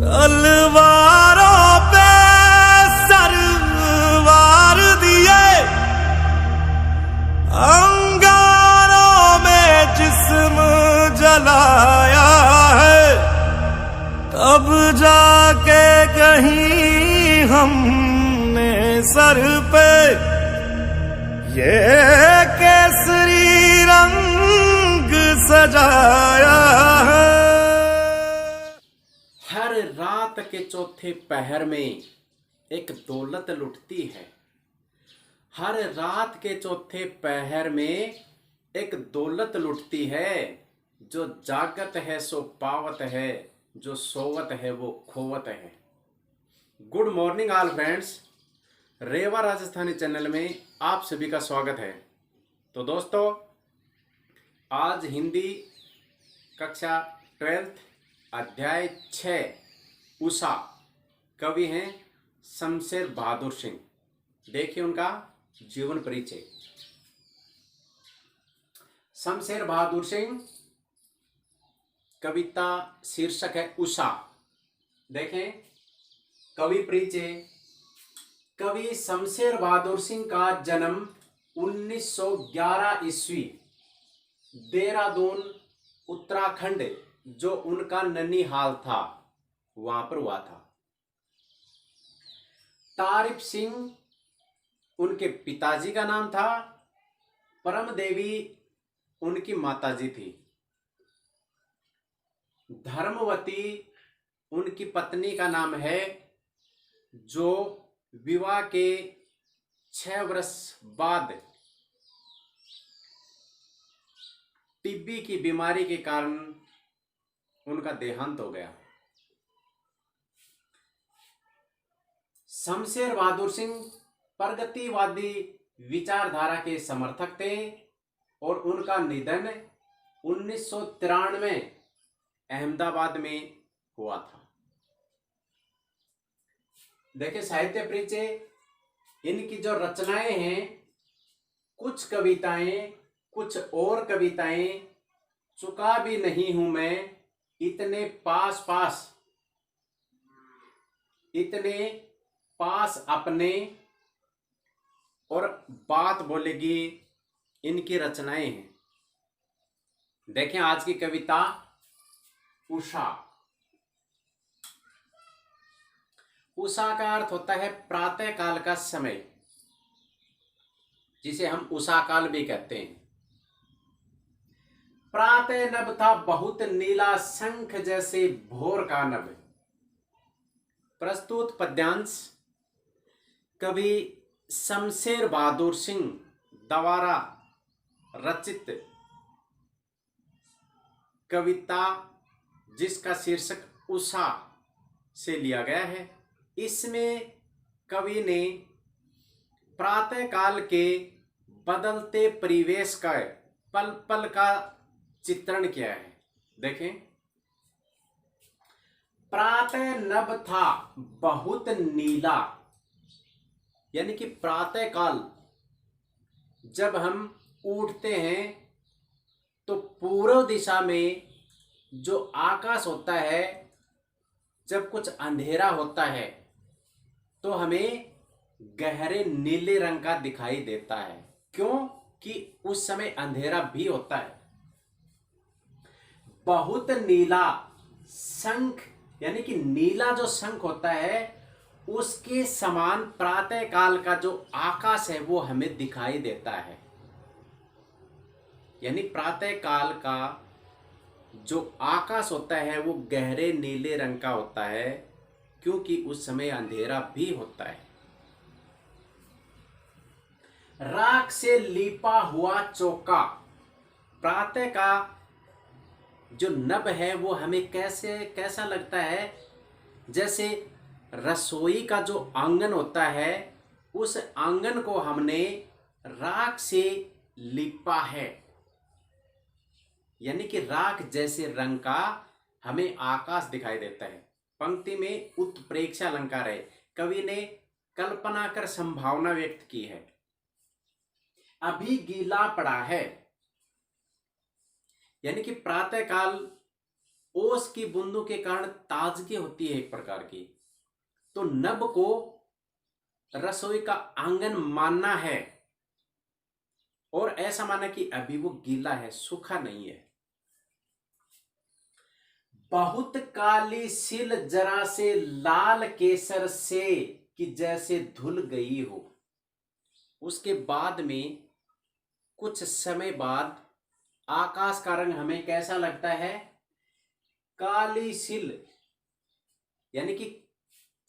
तलवारों पे सरवार दिए, अंगारों में जिस्म जलाया है, तब जाके कहीं हमने सर पे ये केसरी रंग सजाया है। हर रात के चौथे पहर में एक दौलत लुटती है। हर रात के चौथे पहर में एक दौलत लुटती है। जो जागत है सो पावत है, जो सोवत है वो खोवत है। गुड मॉर्निंग ऑल फ्रेंड्स, रेवा राजस्थानी चैनल में आप सभी का स्वागत है। तो दोस्तों, आज हिंदी कक्षा 12th अध्याय 6 उषा, कवि हैं शमशेर बहादुर सिंह। देखिए उनका जीवन परिचय। शमशेर बहादुर सिंह, कविता शीर्षक है उषा। देखें कवि परिचय। कवि शमशेर बहादुर सिंह का जन्म 1911 ईस्वी देहरादून उत्तराखंड, जो उनका ननिहाल था, वहां पर हुआ था। तारिफ सिंह उनके पिताजी का नाम था। परम देवी उनकी माताजी थी। धर्मवती उनकी पत्नी का नाम है, जो विवाह के 6 वर्ष बाद टीबी की बीमारी के कारण उनका देहांत हो गया। शमशेर बहादुर सिंह प्रगतिवादी विचारधारा के समर्थक थे और उनका निधन 1993 अहमदाबाद में हुआ था। देखिए साहित्य परिचय। इनकी जो रचनाएं हैं, कुछ कविताएं, कुछ और कविताएं, चुका भी नहीं हूं मैं, इतने पास पास, इतने पास अपने, और बात बोलेगी, इनकी रचनाएं हैं। देखें आज की कविता उषा। उषा का अर्थ होता है प्रातः काल का समय, जिसे हम उषा काल भी कहते हैं। प्रातः नभ था बहुत नीला, शंख जैसे भोर का नभ। प्रस्तुत पद्यांश कवि शमशेर बहादुर सिंह द्वारा रचित कविता, जिसका शीर्षक उषा से लिया गया है। इसमें कवि ने प्रातः काल के बदलते परिवेश का पल पल का चित्रण किया है। देखें, प्रातः नभ था बहुत नीला, यानी कि प्रातः काल जब हम उठते हैं तो पूर्व दिशा में जो आकाश होता है, जब कुछ अंधेरा होता है तो हमें गहरे नीले रंग का दिखाई देता है। क्यों? कि उस समय अंधेरा भी होता है। बहुत नीला शंख, यानी कि नीला जो शंख होता है, उसके समान प्रातः काल का जो आकाश है वो हमें दिखाई देता है। यानी प्रातः काल का जो आकाश होता है वो गहरे नीले रंग का होता है, क्योंकि उस समय अंधेरा भी होता है। राख से लीपा हुआ चौका। प्रातः का जो नभ है वो हमें कैसा लगता है, जैसे रसोई का जो आंगन होता है, उस आंगन को हमने राख से लीपा है। यानी कि राख जैसे रंग का हमें आकाश दिखाई देता है। पंक्ति में उत्प्रेक्षा अलंकार है। कवि ने कल्पना कर संभावना व्यक्त की है। अभी गीला पड़ा है, यानी कि प्रातः काल ओस की बूंदों के कारण ताजगी होती है एक प्रकार की। तो नभ को रसोई का आंगन मानना है, और ऐसा माना कि अभी वो गीला है, सूखा नहीं है। बहुत काली सिल जरा से लाल केसर से, कि जैसे धुल गई हो। उसके बाद में कुछ समय बाद आकाश का रंग हमें कैसा लगता है? काली सिल, यानी कि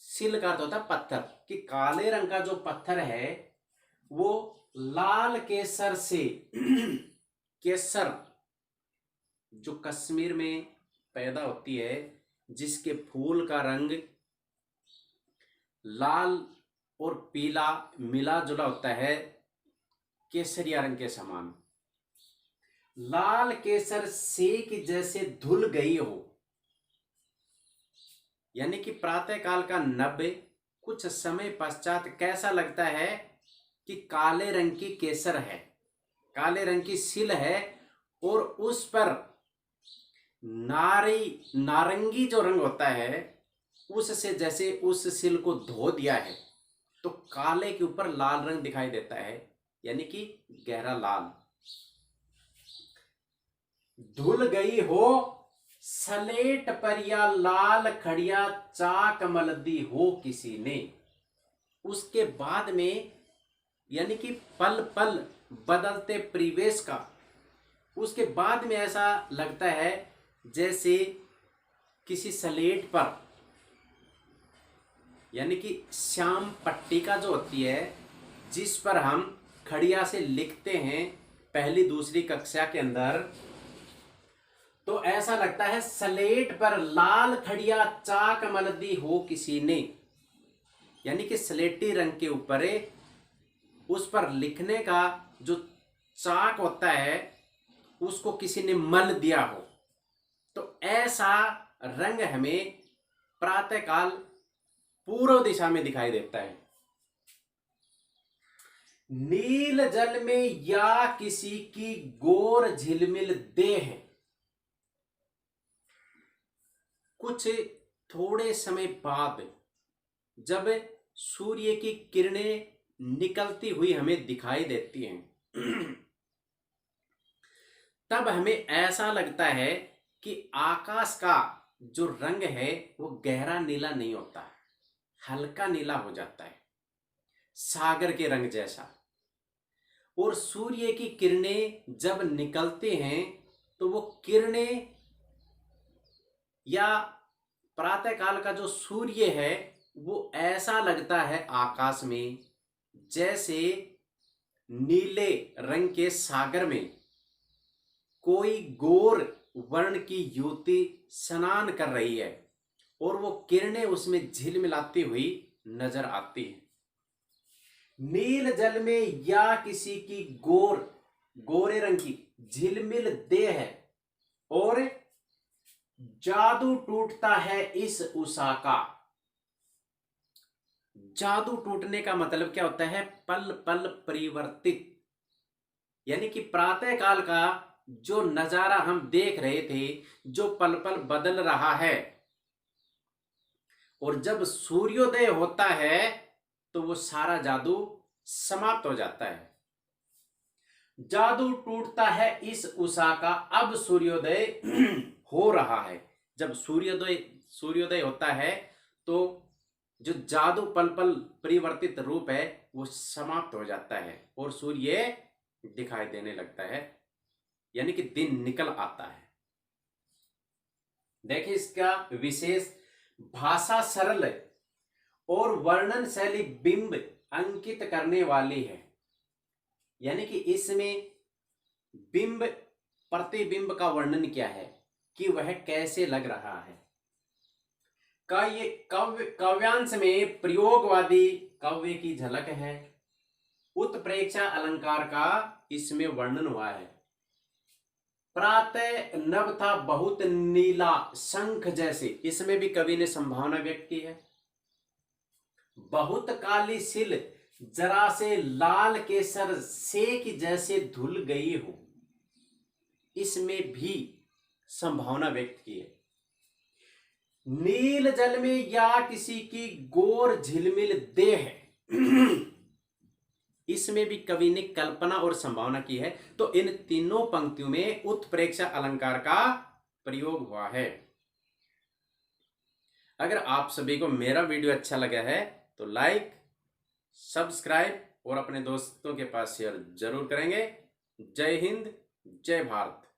सिल का अर्थ होता है पत्थर, कि काले रंग का जो पत्थर है वो लाल केसर से केसर जो कश्मीर में पैदा होती है, जिसके फूल का रंग लाल और पीला मिला जुला होता है, केसरिया रंग के समान। लाल केसर से कि जैसे धुल गई हो, यानी कि प्रातः काल का नभ कुछ समय पश्चात कैसा लगता है कि काले रंग की केसर है, काले रंग की सिल है, और उस पर नारंगी जो रंग होता है उससे जैसे उस सिल को धो दिया है, तो काले के ऊपर लाल रंग दिखाई देता है, यानी कि गहरा लाल। धुल गई हो सलेट पर या लाल खड़िया चाक मलदी हो किसी ने। उसके बाद में यानी कि पल पल बदलते परिवेश का, उसके बाद में ऐसा लगता है जैसे किसी सलेट पर, यानी कि श्याम पट्टिका जो होती है जिस पर हम खड़िया से लिखते हैं पहली दूसरी कक्षा के अंदर, तो ऐसा लगता है सलेट पर लाल खड़िया चाक मलदी हो किसी ने, यानी कि सलेटी रंग के ऊपर उस पर लिखने का जो चाक होता है उसको किसी ने मल दिया हो। तो ऐसा रंग हमें प्रातःकाल पूर्व दिशा में दिखाई देता है। नील जल में या किसी की गोर झिलमिल देह, कुछ थोड़े समय बाद जब सूर्य की किरणें निकलती हुई हमें दिखाई देती हैं तब हमें ऐसा लगता है कि आकाश का जो रंग है वो गहरा नीला नहीं होता, हल्का नीला हो जाता है, सागर के रंग जैसा। और सूर्य की किरणें जब निकलते हैं तो वो किरणें या प्रातःकाल का जो सूर्य है वो ऐसा लगता है आकाश में जैसे नीले रंग के सागर में कोई गोर वर्ण की युवती स्नान कर रही है और वो किरणें उसमें झिलमिलाती हुई नजर आती है। नील जल में या किसी की गोरे रंग की झिलमिल देह है और जादू टूटता है इस उषा का। जादू टूटने का मतलब क्या होता है? पल पल परिवर्तित, यानी कि प्रातः काल का जो नजारा हम देख रहे थे जो पल पल बदल रहा है, और जब सूर्योदय होता है तो वो सारा जादू समाप्त हो जाता है। जादू टूटता है इस उषा का, अब सूर्योदय हो रहा है। जब सूर्योदय होता है तो जो जादू पल पल परिवर्तित रूप है वो समाप्त हो जाता है और सूर्य दिखाई देने लगता है, यानी कि दिन निकल आता है। देखिए इसका विशेष, भाषा सरल और वर्णन शैली बिंब अंकित करने वाली है, यानी कि इसमें बिंब प्रतिबिंब का वर्णन क्या है कि वह कैसे लग रहा है। काव्यांश में प्रयोगवादी काव्य की झलक है। उत्प्रेक्षा अलंकार का इसमें वर्णन हुआ है। प्रातः नभ था बहुत नीला शंख जैसे, इसमें भी कवि ने संभावना व्यक्त की है। बहुत काली सिल जरा से लाल केसर से कि जैसे धुल गई हो, इसमें भी संभावना व्यक्त की है। नील जल में या किसी की गोर झिलमिल देह। इसमें भी कवि ने कल्पना और संभावना की है। तो इन तीनों पंक्तियों में उत्प्रेक्षा अलंकार का प्रयोग हुआ है। अगर आप सभी को मेरा वीडियो अच्छा लगा है तो लाइक, सब्सक्राइब और अपने दोस्तों के पास शेयर जरूर करेंगे। जय हिंद, जय भारत।